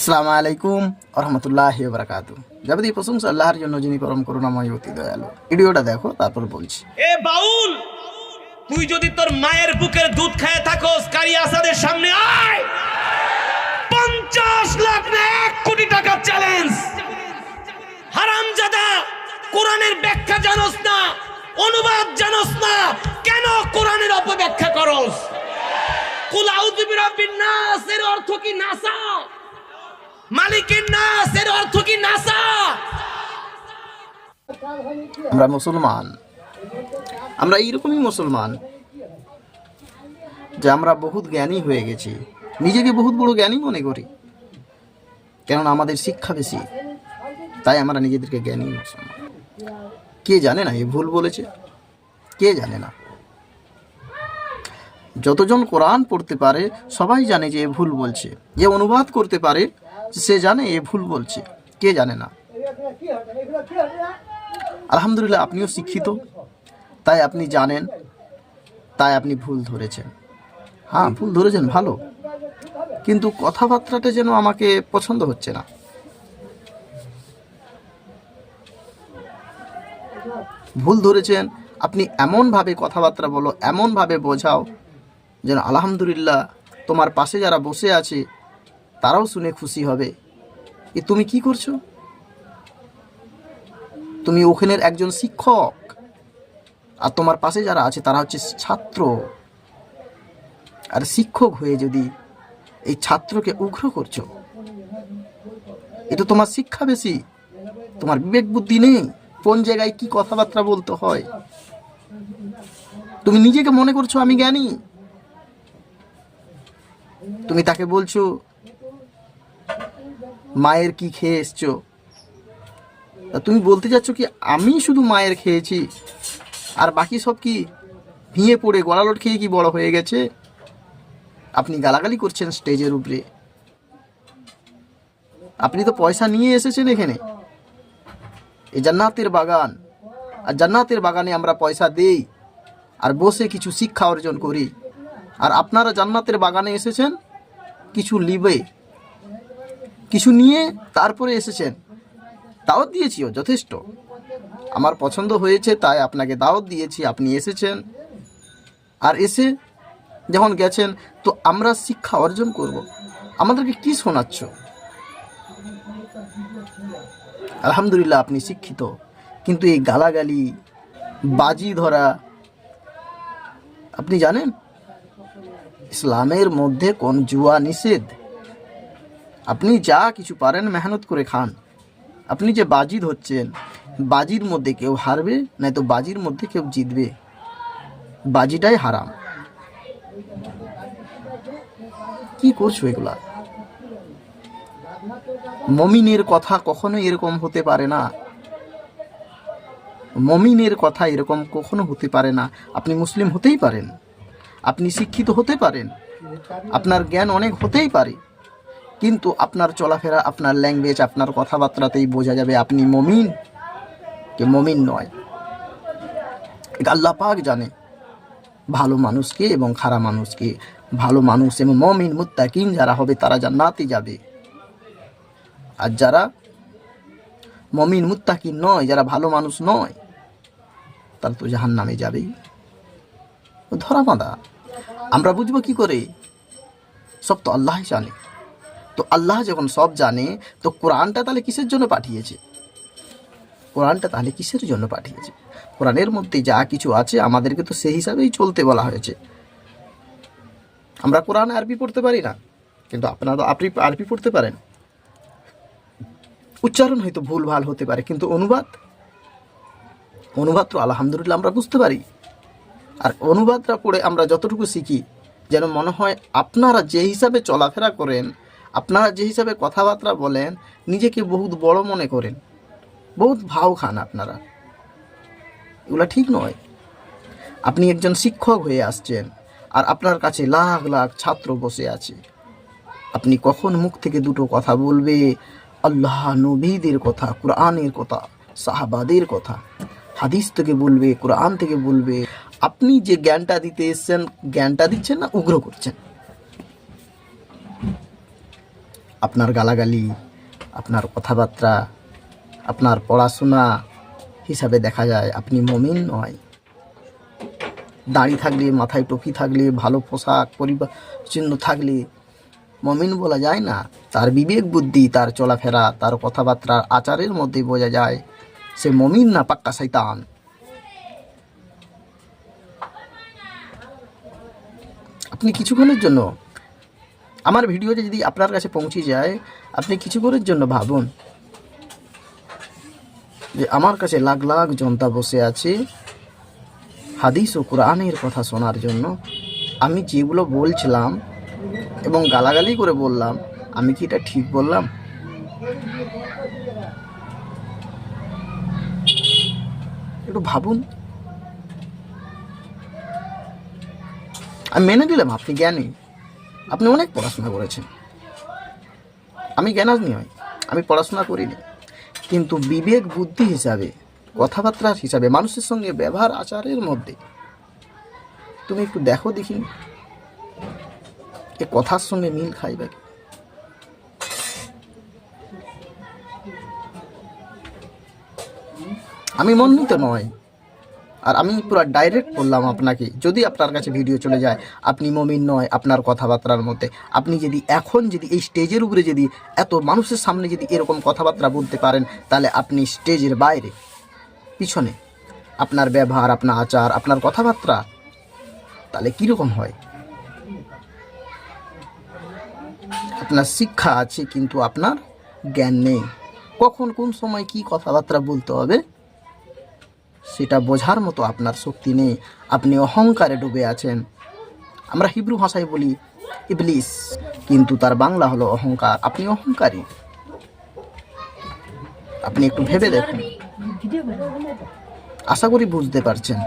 আসসালামু আলাইকুম রহমতুল্লাহি ওয়া বারাকাতুহু। যাবতীয় প্রশংসা আল্লাহর জন্য, যিনি পরম করুণাময় অতি দয়ালু। ভিডিওটা দেখো, তারপর বলছি। এ বাউল, তুই যদি তোর মায়ের বুকের দুধ খেয়ে থাকোস, কারি আসাদের সামনে আয়। 50 লাখ না 1 কোটি টাকা চ্যালেঞ্জ। হারামজাদা, কোরআনের ব্যাখ্যা জানোস না, অনুবাদ জানোস না, কেন কোরআনের অপব্যাখ্যা করস? কুল আউযু বিরাব্বিন নাস এর অর্থ কি নাসা? মালিকিন নাস এর অর্থ কি নাসা? আমরা মুসলমান, আমরা এইরকমই মুসলমান যে আমরা বহুত জ্ঞানী হয়ে গেছি, নিজেকে বহুত বড় জ্ঞানী মনে করি, কেননা আমাদের শিক্ষা বেশি, তাই আমরা নিজেদেরকে জ্ঞানী মুসলমান। কে জানে না এ ভুল বলেছে? কে জানে না? যতজন কোরআন পড়তে পারে সবাই জানে যে এ ভুল বলছে। যে অনুবাদ করতে পারে সে জানে এ ভুল বলছে। কে জানে না? আলহামদুলিল্লাহ, আপনিও শিক্ষিত, তাই আপনি জানেন, তাই আপনি ভুল ধরেছেন। হ্যাঁ, ভুল ধরেছেন, ভালো, কিন্তু কথাবার্তাটা যেন আমাকে পছন্দ হচ্ছে না। ভুল ধরেছেন, আপনি এমনভাবে কথাবার্তা বলো, এমনভাবে বোঝাও যেন আলহামদুলিল্লাহ তোমার পাশে যারা বসে আছে তারাও শুনে খুশি হবে। তুমি কি করছো? তুমি ওখানের একজন শিক্ষক, আর তোমার পাশে যারা আছে তারা হচ্ছে ছাত্র। আর শিক্ষক হয়ে যদি এই ছাত্রকে উগ্র করছো, এটা তোমার শিক্ষা বেশি, তোমার বিবেক বুদ্ধি নেই কোন জায়গায় কি কথাবার্তা বলতে হয়। তুমি নিজেকে মনে করছো আমি জ্ঞানী, তুমি তাকে বলছো মায়ের কি খেয়ে এসছো, তুমি বলতে যাচ্ছ কি আমি শুধু মায়ের খেয়েছি আর বাকি সব কি ভিঙে পড়ে গলালট খেয়ে কি বড় হয়ে গেছে? আপনি গালাগালি করছেন স্টেজের উপরে। আপনি তো পয়সা নিয়ে এসেছেন এখানে, এই জান্নাতের বাগান, আর জান্নাতের বাগানে আমরা পয়সা দেই আর বসে কিছু শিক্ষা অর্জন করি। আর আপনারা জান্নাতের বাগানে এসেছেন কিছু লিবে, কিছু নিয়ে তারপরে এসেছেন। দাওয়াত দিয়েছিও, যথেষ্ট, আমার পছন্দ হয়েছে তাই আপনাকে দাওয়াত দিয়েছি, আপনি এসেছেন। আর এসে যখন গেছেন তো আমরা শিক্ষা অর্জন করব, আমাদেরকে কি শোনাচ্ছ? আলহামদুলিল্লাহ আপনি শিক্ষিত, কিন্তু এই গালাগালি, বাজি ধরা, আপনি জানেন ইসলামের মধ্যে কোন জুয়া নিষেধ? আপনি যা কিছু পারেন মেহনত করে খান। আপনি যে বাজি ধরছেন, বাজির মধ্যে কেউ হারবে, নয়তো বাজির মধ্যে কেউ জিতবে, বাজিটাই হারাম। কি করছো এগুলা? মমিনের কথা কখনো এরকম হতে পারে না, মমিনের কথা এরকম কখনো হতে পারে না। আপনি মুসলিম হতেই পারেন, আপনি শিক্ষিত হতে পারেন, আপনার জ্ঞান অনেক হতেই পারে, কিন্তু আপনার চলাফেরা, আপনার ল্যাঙ্গুয়েজ, আপনার কথাবার্তাতেই বোঝা যাবে আপনি মমিন কে মমিন নয়। আল্লাহ পাক জানে ভালো মানুষকে এবং খারাপ মানুষকে। ভালো মানুষ এবং মমিন মুত্তাকিন যারা হবে তারা জান্নাতে যাবে, আর যারা মমিন মুত্তাকিন নয়, যারা ভালো মানুষ নয়, তারা তো জাহান্নামে যাবেই। ধরা বাঁধা, আমরা বুঝবো কি করে? সব তো আল্লাহ জানে। তো আল্লাহ যখন সব জানে, তো কোরআনটা তাহলে কিসের জন্য পাঠিয়েছে? কোরআনটা তাহলে কিসের জন্য পাঠিয়েছে? কোরআনের মধ্যে যা কিছু আছে আমাদেরকে তো সেই হিসাবেই চলতে বলা হয়েছে। আমরা কোরআন আরবি পড়তে পারি না, কিন্তু আপনারা তো আরবি পড়তে পারেন। উচ্চারণ হয়তো ভুল ভাল হতে পারে, কিন্তু অনুবাদ তো আলহামদুলিল্লাহ আমরা বুঝতে পারি। আর অনুবাদটা পড়ে আমরা যতটুকু শিখি, যেন মনে হয় আপনারা যে হিসাবে চলাফেরা করেন, আপনারা যে হিসাবে কথাবার্তা বলেন, নিজেকে বহুত বড় মনে করেন, বহুত ভাও খান আপনারা। এগুলো ঠিক নয়। আপনি একজন শিক্ষক হয়ে আসছেন, আর আপনার কাছে লাখ লাখ ছাত্র বসে আছে। আপনি কখন মুখ থেকে দুটো কথা বলবে? আল্লাহ নবীদের কথা, কোরআনের কথা, সাহাবাদের কথা, হাদিস থেকে বলবে, কোরআন থেকে বলবে। আপনি যে জ্ঞানটা দিতে এসছেন, জ্ঞানটা দিচ্ছেন না উগ্র করছেন? আপনার গালাগালি, আপনার কথাবার্তা, আপনার পড়াশোনা হিসাবে দেখা যায় আপনি মুমিন নয়। দাড়ি থাকলে, মাথায় টুপি থাকলে, ভালো পোশাক পরিবার চিহ্ন থাকলে মুমিন বলা যায় না। তার বিবেক বুদ্ধি, তার চলাফেরা, তার কথাবার্তা, আচারের মধ্যে বোঝা যায় সে মুমিন না পাক্কা শয়তান। আপনি কিছুক্ষণের জন্য আমার ভিডিওটা যদি আপনার কাছে পৌঁছে যায়, আপনি কিছুক্ষণের জন্য ভাবুন যে আমার কাছে লাখ লাখ জনতা বসে আছে হাদিস ও কোরআনের কথা শোনার জন্য। আমি যেগুলো বলছিলাম এবং গালাগালি করে বললাম, আমি কি এটা ঠিক বললাম? একটু ভাবুন। আমি মেনে নিলাম আপনি জ্ঞানী, আপনি অনেক পড়াশোনা করেছেন। আমি জ্ঞানী নই, আমি পড়াশোনা করিনি, কিন্তু বিবেক বুদ্ধি হিসাবে, কথাবার্তার হিসাবে, মানুষের সঙ্গে ব্যবহার আচারের মধ্যে তুমি একটু দেখো দেখি এ কথার সঙ্গে মিল খাইবে। আমি মনোনীত নয়, আর আমি পুরো ডাইরেক্ট বললাম আপনাকে, যদি আপনার কাছে ভিডিও চলে যায় আপনি মুমিন নয় আপনার কথাবার্তার মধ্যে। আপনি যদি এখন যদি এই স্টেজের উপরে যদি এত মানুষের সামনে যদি এরকম কথাবার্তা বলতে পারেন, তাহলে আপনি স্টেজের বাইরে পিছনে আপনার ব্যবহার, আপনার আচার, আপনার কথাবার্তা তাহলে কীরকম হয়? আপনার শিক্ষা আছে কিন্তু আপনার জ্ঞান নেই। কখন কোন সময় কি কথাবার্তা বলতে হবে সেটা বোঝার মতো আপনার শক্তি নেই। আপনি অহংকারে ডুবে আছেন। আমরা হিব্রু ভাষায় বলি ইবলিস, কিন্তু তার বাংলা হলো অহংকার। আপনি অহংকারী। আপনি একটু ভেবে দেখুন, আশা করি বুঝতে পারছেন।